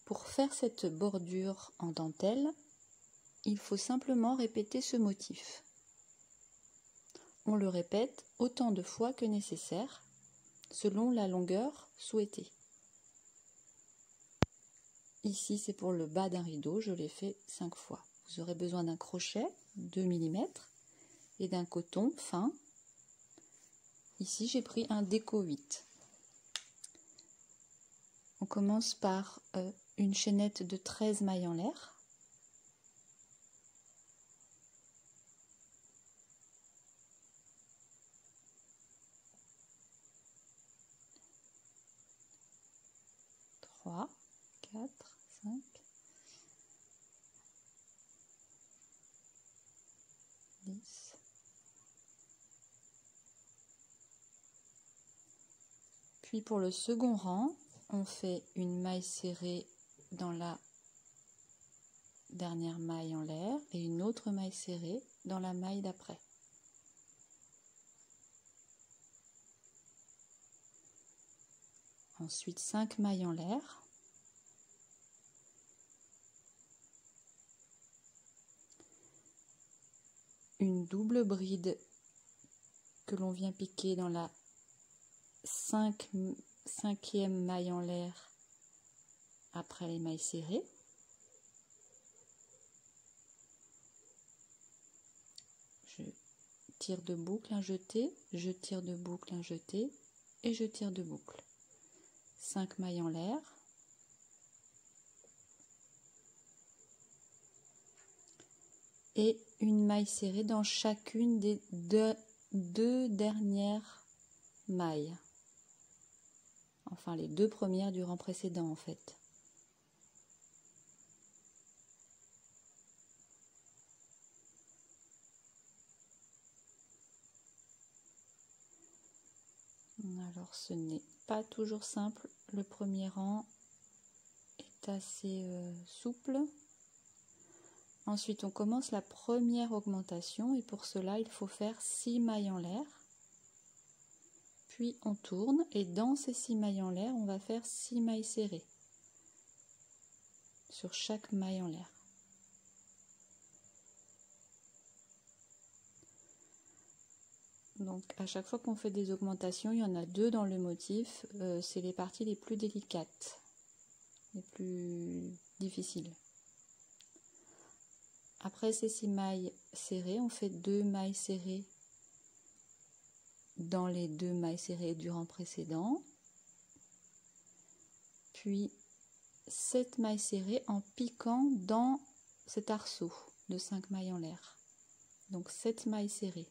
Pour faire cette bordure en dentelle, il faut simplement répéter ce motif. On le répète autant de fois que nécessaire, selon la longueur souhaitée. Ici, c'est pour le bas d'un rideau, je l'ai fait 5 fois. Vous aurez besoin d'un crochet 2 mm et d'un coton fin. Ici, j'ai pris un déco 8. On commence par une chaînette de 13 mailles en l'air. Trois, 4, 5, 10. Puis pour le second rang, on fait une maille serrée dans la dernière maille en l'air et une autre maille serrée dans la maille d'après. Ensuite 5 mailles en l'air. Une double bride que l'on vient piquer dans la cinquième maille en l'air après les mailles serrées. Je tire de boucle, un jeté, je tire de boucle, un jeté et je tire de boucle. 5 mailles en l'air. Et une maille serrée dans chacune des deux dernières mailles. Enfin, les 2 premières du rang précédent en fait. Alors, ce n'est pas toujours simple. Le premier rang est assez souple. Ensuite, on commence la première augmentation et pour cela, il faut faire 6 mailles en l'air. Puis on tourne et dans ces 6 mailles en l'air, on va faire 6 mailles serrées sur chaque maille en l'air. Donc à chaque fois qu'on fait des augmentations, il y en a 2 dans le motif, c'est les parties les plus délicates, les plus difficiles. Après ces 6 mailles serrées, on fait 2 mailles serrées dans les 2 mailles serrées du rang précédent, puis 7 mailles serrées en piquant dans cet arceau de 5 mailles en l'air. Donc 7 mailles serrées.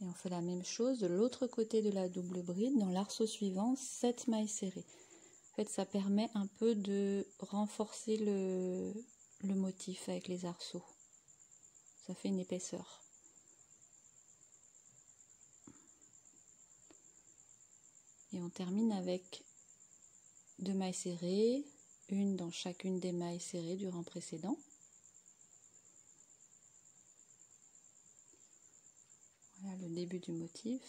Et on fait la même chose de l'autre côté de la double bride, dans l'arceau suivant, 7 mailles serrées. En fait, ça permet un peu de renforcer le motif avec les arceaux. Ça fait une épaisseur. Et on termine avec 2 mailles serrées, une dans chacune des mailles serrées du rang précédent. Voilà le début du motif.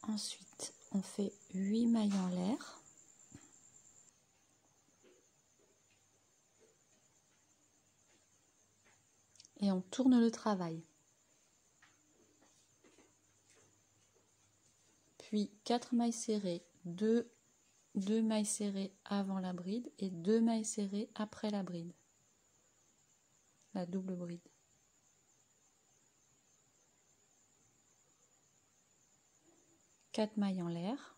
Ensuite, on fait 8 mailles en l'air. Et on tourne le travail. Puis 4 mailles serrées, 2 mailles serrées avant la bride et 2 mailles serrées après la bride. La double bride. Quatre mailles en l'air.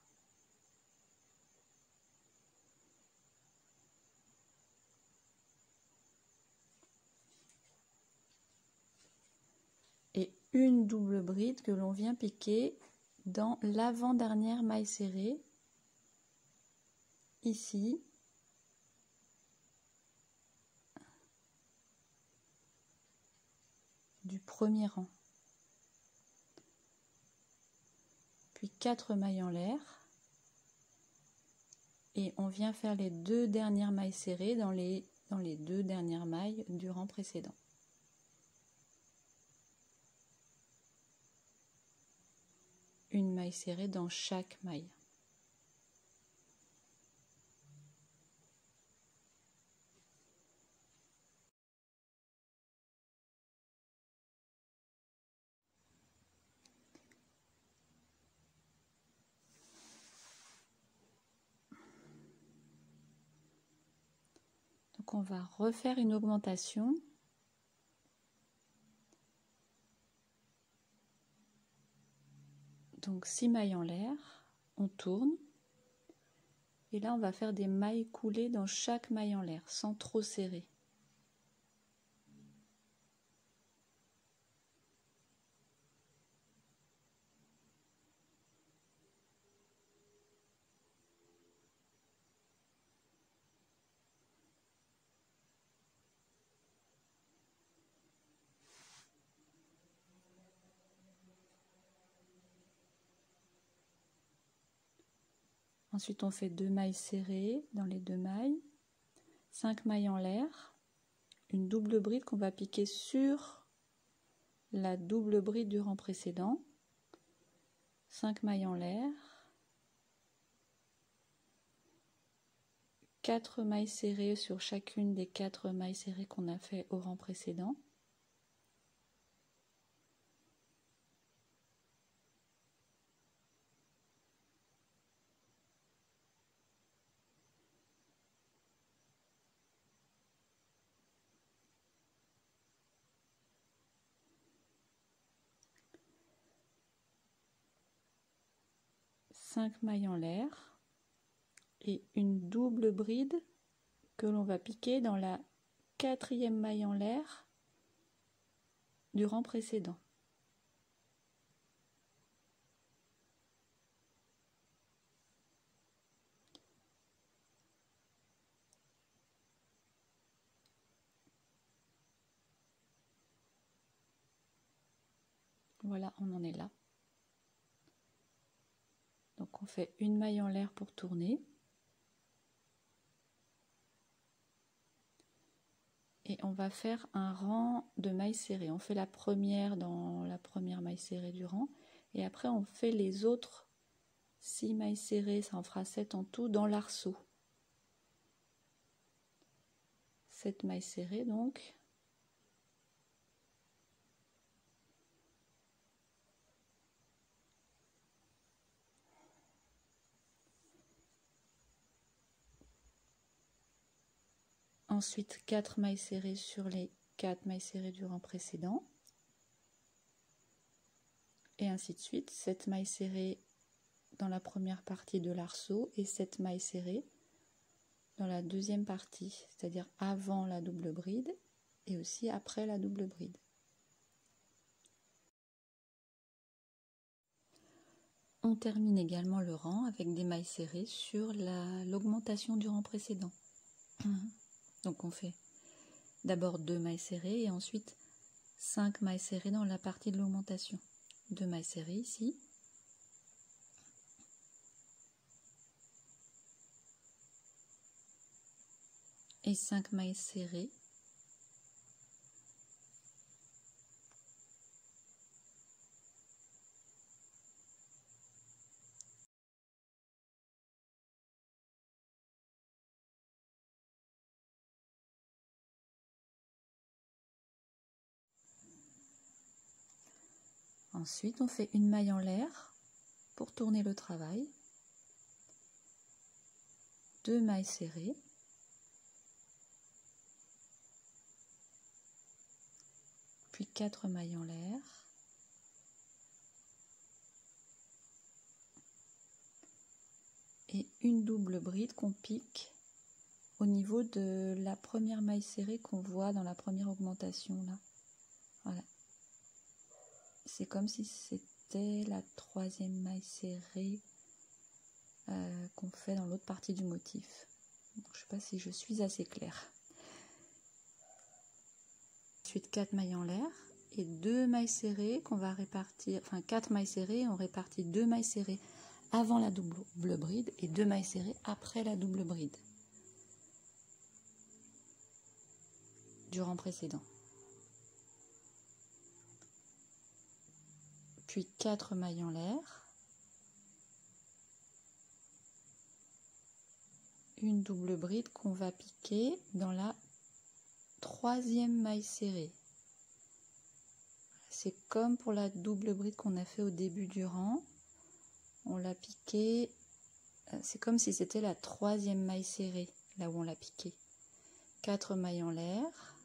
Et une double bride que l'on vient piquer dans l'avant-dernière maille serrée, ici, du premier rang. puis 4 mailles en l'air, et on vient faire les 2 dernières mailles serrées dans les 2 dernières mailles du rang précédent. Une maille serrée dans chaque maille. Donc on va refaire une augmentation. Donc 6 mailles en l'air, on tourne. Et là on va faire des mailles coulées dans chaque maille en l'air, sans trop serrer. Ensuite, on fait 2 mailles serrées dans les 2 mailles, 5 mailles en l'air, une double bride qu'on va piquer sur la double bride du rang précédent, 5 mailles en l'air, 4 mailles serrées sur chacune des 4 mailles serrées qu'on a fait au rang précédent. Cinq mailles en l'air et une double bride que l'on va piquer dans la 4e maille en l'air du rang précédent. Voilà, on en est là. Donc on fait une maille en l'air pour tourner. Et on va faire un rang de mailles serrées. On fait la première dans la première maille serrée du rang. Et après on fait les autres 6 mailles serrées, ça en fera 7 en tout, dans l'arceau. 7 mailles serrées donc. Ensuite 4 mailles serrées sur les 4 mailles serrées du rang précédent. Et ainsi de suite, 7 mailles serrées dans la première partie de l'arceau et 7 mailles serrées dans la deuxième partie, c'est-à-dire avant la double bride et aussi après la double bride. On termine également le rang avec des mailles serrées sur l'augmentation du rang précédent. Donc on fait d'abord 2 mailles serrées et ensuite 5 mailles serrées dans la partie de l'augmentation. 2 mailles serrées ici. Et 5 mailles serrées Ensuite, on fait une maille en l'air pour tourner le travail. 2 mailles serrées. Puis 4 mailles en l'air. Et une double bride qu'on pique au niveau de la première maille serrée qu'on voit dans la première augmentation là. Voilà. C'est comme si c'était la 3e maille serrée qu'on fait dans l'autre partie du motif. Donc, je ne sais pas si je suis assez claire. Ensuite 4 mailles en l'air et 2 mailles serrées qu'on va répartir, enfin 4 mailles serrées, on répartit 2 mailles serrées avant la double bride et 2 mailles serrées après la double bride du rang précédent. Puis 4 mailles en l'air, une double bride qu'on va piquer dans la 3e maille serrée. C'est comme pour la double bride qu'on a fait au début du rang. On l'a piqué, c'est comme si c'était la 3e maille serrée, là où on l'a piqué. 4 mailles en l'air.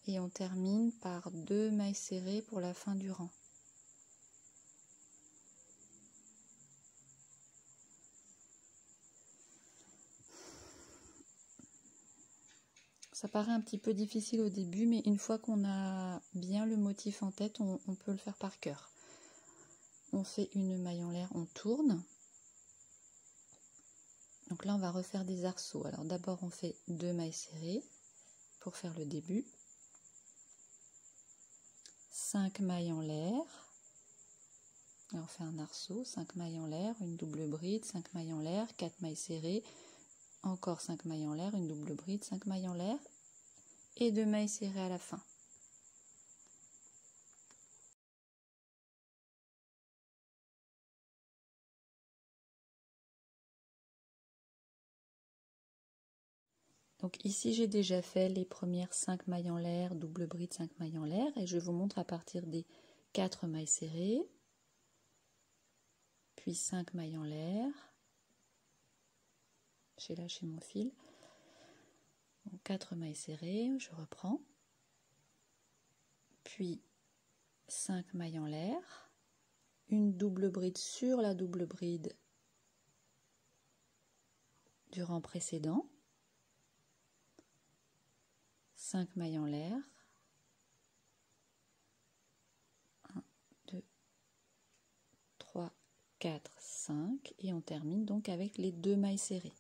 Et on termine par 2 mailles serrées pour la fin du rang. Ça paraît un petit peu difficile au début, mais une fois qu'on a bien le motif en tête, on peut le faire par cœur. On fait une maille en l'air, on tourne. Donc là, on va refaire des arceaux. Alors d'abord, on fait 2 mailles serrées pour faire le début. 5 mailles en l'air. Et on fait un arceau, 5 mailles en l'air, une double bride, 5 mailles en l'air, 4 mailles serrées, encore 5 mailles en l'air, une double bride, 5 mailles en l'air et 2 mailles serrées à la fin. Donc ici j'ai déjà fait les premières 5 mailles en l'air, double bride, 5 mailles en l'air et je vous montre à partir des 4 mailles serrées, puis 5 mailles en l'air, j'ai lâché mon fil, donc 4 mailles serrées, je reprends, puis 5 mailles en l'air, une double bride sur la double bride du rang précédent, 5 mailles en l'air, 1, 2, 3, 4, 5 et on termine donc avec les 2 mailles serrées.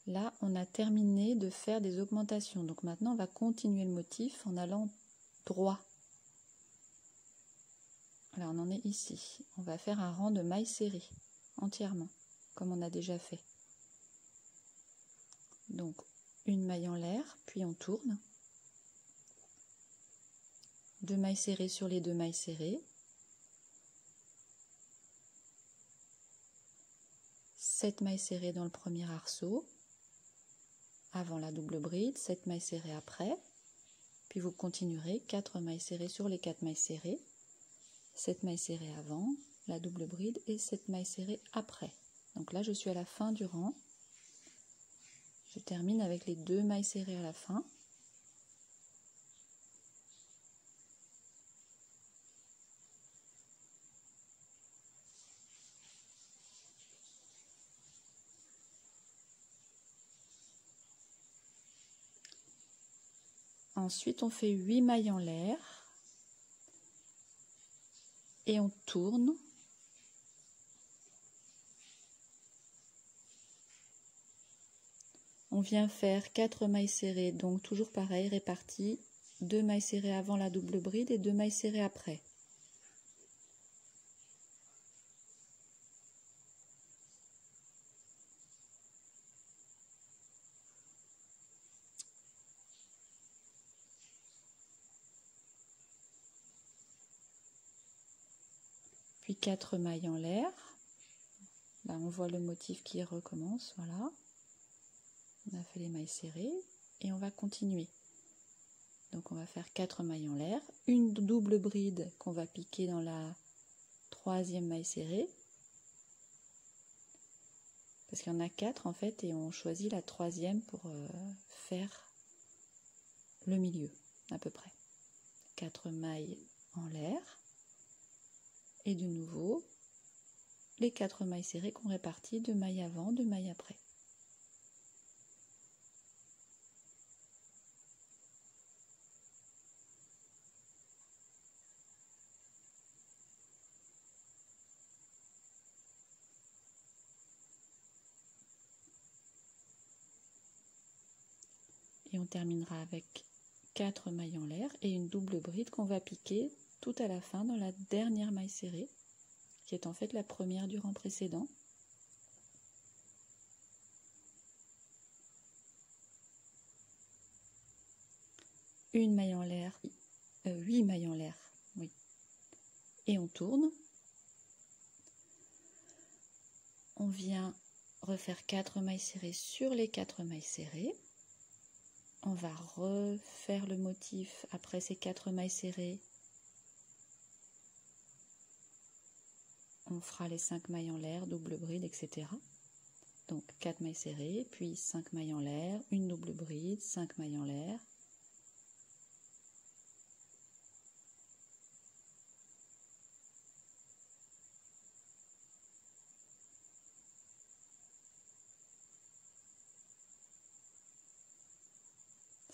Là, on a terminé de faire des augmentations. Donc maintenant, on va continuer le motif en allant droit. Alors, on en est ici. On va faire un rang de mailles serrées entièrement, comme on a déjà fait. Donc, une maille en l'air, puis on tourne. 2 mailles serrées sur les 2 mailles serrées. 7 mailles serrées dans le premier arceau. Avant la double bride, 7 mailles serrées après, puis vous continuerez 4 mailles serrées sur les 4 mailles serrées, 7 mailles serrées avant, la double bride et 7 mailles serrées après. Donc là je suis à la fin du rang, je termine avec les 2 mailles serrées à la fin. Ensuite on fait 8 mailles en l'air et on tourne. On vient faire 4 mailles serrées, donc toujours pareil, réparties, 2 mailles serrées avant la double bride et 2 mailles serrées après. Puis 4 mailles en l'air. Là, on voit le motif qui recommence, voilà. On a fait les mailles serrées et on va continuer. Donc on va faire 4 mailles en l'air, une double bride qu'on va piquer dans la 3e maille serrée. Parce qu'il y en a 4 en fait et on choisit la 3e pour faire le milieu à peu près. 4 mailles en l'air et de nouveau les 4 mailles serrées qu'on répartit, 2 mailles avant, 2 mailles après. Et on terminera avec 4 mailles en l'air et une double bride qu'on va piquer tout à la fin dans la dernière maille serrée, qui est en fait la première du rang précédent. Une maille en l'air, 8 mailles en l'air, oui. Et on tourne. On vient refaire 4 mailles serrées sur les 4 mailles serrées. On va refaire le motif après ces 4 mailles serrées. On fera les 5 mailles en l'air, double bride, etc. Donc 4 mailles serrées, puis 5 mailles en l'air, une double bride, 5 mailles en l'air.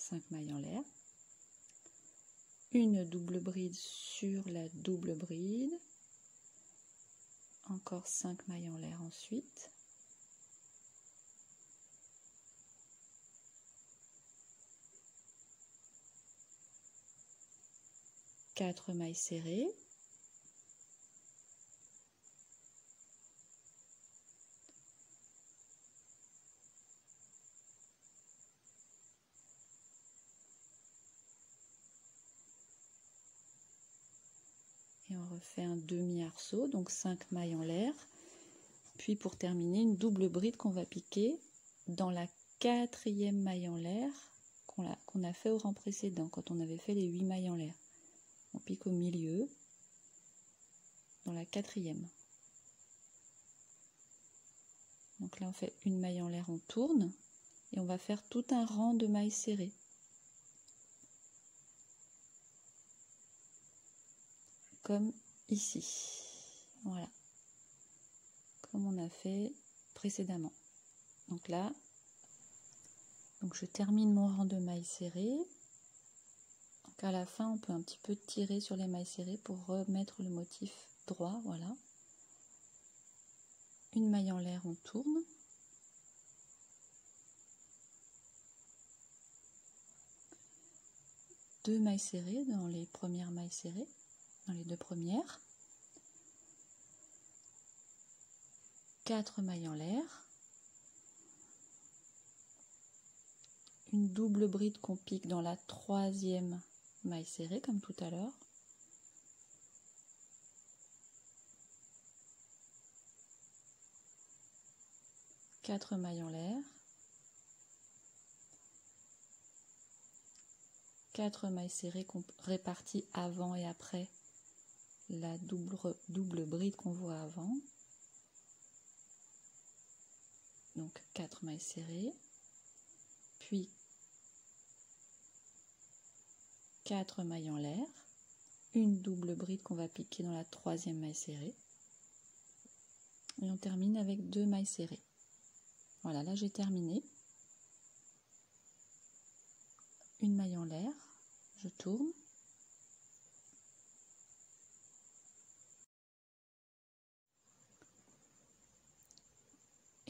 Cinq mailles en l'air. Une double bride sur la double bride. Encore 5 mailles en l'air ensuite. Quatre mailles serrées. Et on refait un demi-arceau, donc 5 mailles en l'air. Puis pour terminer, une double bride qu'on va piquer dans la 4e maille en l'air qu'on a fait au rang précédent, quand on avait fait les 8 mailles en l'air. On pique au milieu, dans la 4e. Donc là on fait une maille en l'air, on tourne, et on va faire tout un rang de mailles serrées. Comme ici, voilà, comme on a fait précédemment. Donc là, je termine mon rang de mailles serrées. Donc à la fin, on peut un petit peu tirer sur les mailles serrées pour remettre le motif droit, voilà. Une maille en l'air, on tourne. Deux mailles serrées dans les premières mailles serrées, dans les deux premières. 4 mailles en l'air. Une double bride qu'on pique dans la 3e maille serrée, comme tout à l'heure. Quatre mailles en l'air. 4 mailles serrées réparties avant et après la double bride qu'on voit avant. Donc 4 mailles serrées, puis 4 mailles en l'air, une double bride qu'on va piquer dans la 3e maille serrée, et on termine avec 2 mailles serrées. Voilà, là j'ai terminé. Une maille en l'air, je tourne.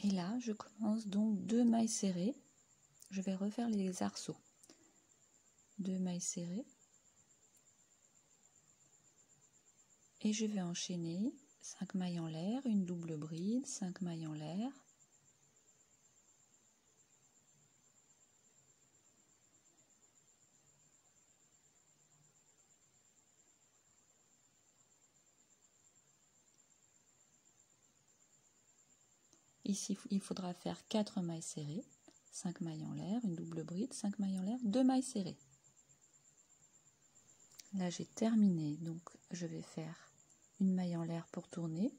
Et là, je commence donc 2 mailles serrées. Je vais refaire les arceaux. 2 mailles serrées. Et je vais enchaîner 5 mailles en l'air, une double bride, 5 mailles en l'air. Ici, il faudra faire 4 mailles serrées, 5 mailles en l'air, une double bride, 5 mailles en l'air, 2 mailles serrées. Là, j'ai terminé, donc je vais faire une maille en l'air pour tourner.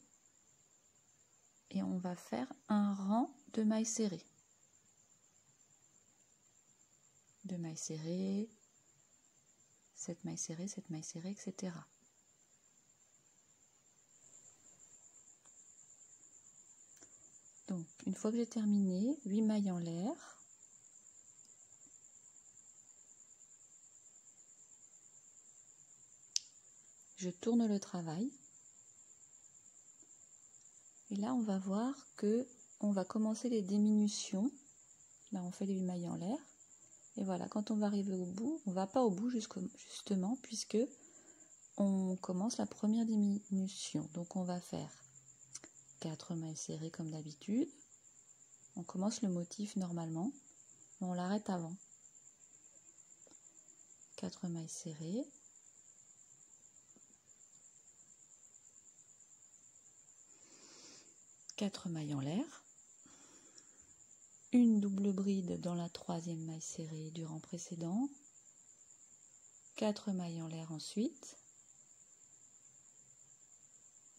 Et on va faire un rang de mailles serrées. 2 mailles serrées, 7 mailles serrées, 7 mailles serrées, etc. Donc, une fois que j'ai terminé, 8 mailles en l'air. Je tourne le travail. Et là, on va voir que on va commencer les diminutions. Là, on fait les 8 mailles en l'air. Et voilà, quand on va arriver au bout, on ne va pas au bout justement puisque on commence la première diminution. Donc on va faire 4 mailles serrées comme d'habitude. On commence le motif normalement, mais on l'arrête avant. 4 mailles serrées. Quatre mailles en l'air. Une double bride dans la troisième maille serrée du rang précédent. 4 mailles en l'air ensuite.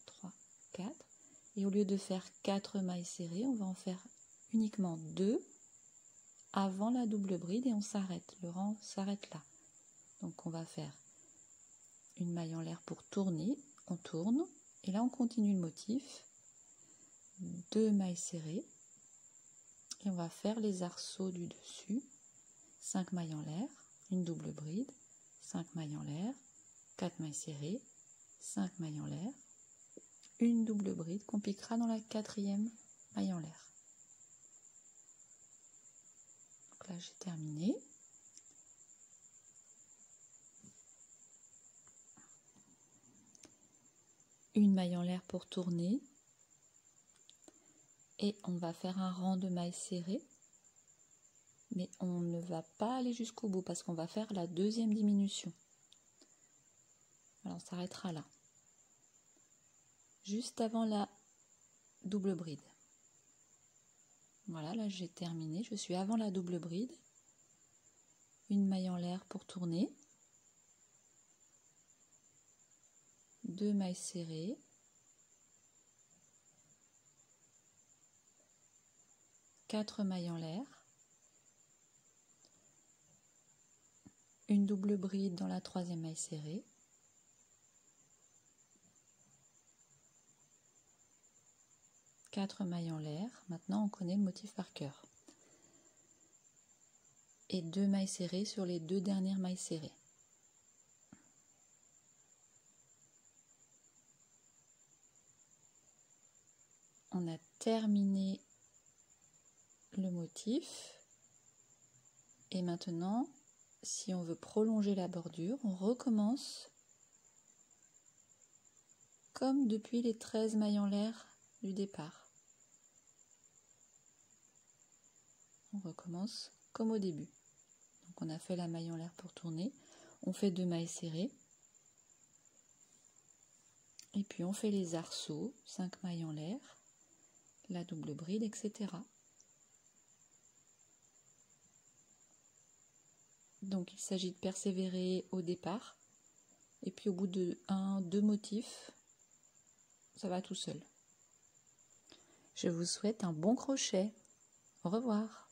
3, 4. Et au lieu de faire 4 mailles serrées, on va en faire uniquement 2 avant la double bride et on s'arrête. Le rang s'arrête là. Donc on va faire une maille en l'air pour tourner. On tourne. Et là on continue le motif. 2 mailles serrées. Et on va faire les arceaux du dessus. 5 mailles en l'air. Une double bride. 5 mailles en l'air. 4 mailles serrées. 5 mailles en l'air. Une double bride qu'on piquera dans la quatrième maille en l'air. Donc là j'ai terminé. Une maille en l'air pour tourner. Et on va faire un rang de mailles serrées. Mais on ne va pas aller jusqu'au bout parce qu'on va faire la deuxième diminution. Alors on s'arrêtera là. Juste avant la double bride. Voilà, là j'ai terminé. Je suis avant la double bride. Une maille en l'air pour tourner. 2 mailles serrées. 4 mailles en l'air. Une double bride dans la troisième maille serrée. 4 mailles en l'air. Maintenant on connaît le motif par cœur. Et 2 mailles serrées sur les 2 dernières mailles serrées. On a terminé le motif. Et maintenant, si on veut prolonger la bordure, on recommence comme depuis les 13 mailles en l'air du départ. On recommence comme au début. Donc on a fait la maille en l'air pour tourner. On fait 2 mailles serrées. Et puis on fait les arceaux, 5 mailles en l'air, la double bride, etc. Donc il s'agit de persévérer au départ. Et puis au bout de 1-2 motifs, ça va tout seul. Je vous souhaite un bon crochet. Au revoir.